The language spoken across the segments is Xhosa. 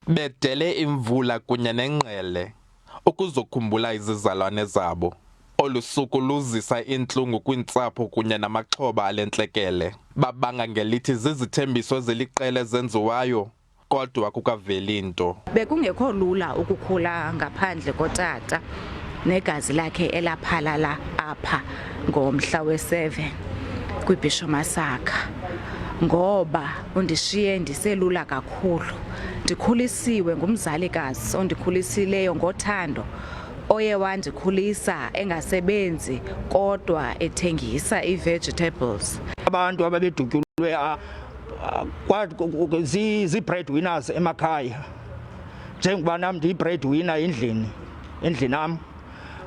bedele imvula kunye nengqele ukuzokhumbula izizalwane zabo. Olu suku luzisa intlungu kwiintsapho kunye namaxhoba alentlekele. Babanga ngelithi zizithembiso zeliqela zenziwayo, kodwa kukaveli nto. Bekungekho lula ukukhula ngaphandle kotata negazi lakhe elaphalala apha ngomhla we-7 kwiBhisho Massacre, ngoba undishiye ndiselula kakhulu. Ndikhulisiwe ngumzalikazi ondikhulisileyo ngothando, oye wandikhulisa engasebenzi kodwa ethengisa ii-vegetables. Abantu ababedutyulwe zii-breadwinners emakhaya, njengoba nam ndiyi-breadwinner endlini nam.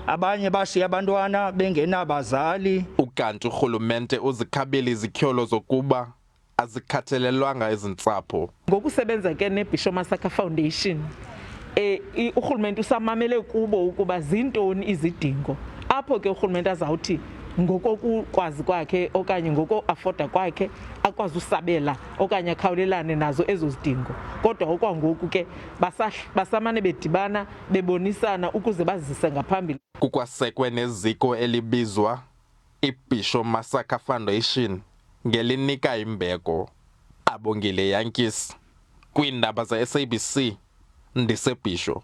Abanye bashiya abantwana bengenabazali. Ukanti urhulumente uzikhabela izityholo zokuba azikhathalelwanga ezintsapho. Ngokusebenza ke neBhisho Massacre Foundation, urhulumente usamamele kubo ukuba zintoni izidingo, apho ke urhulumente azawuthi ngokokukwazi kwakhe okanye ngoko-afoda kwakhe akwazi usabela okanye akhawulelane nazo ezo zidingo. Kodwa okwangoku ke basamane bedibana bebonisana ukuze bazise ngaphambili. Kukwasekwe neziko elibizwa iBhisho Massacre Foundation ngelinika imbeko. Abongile Yankees kwiindaba ze-SABC, ndiseBhisho.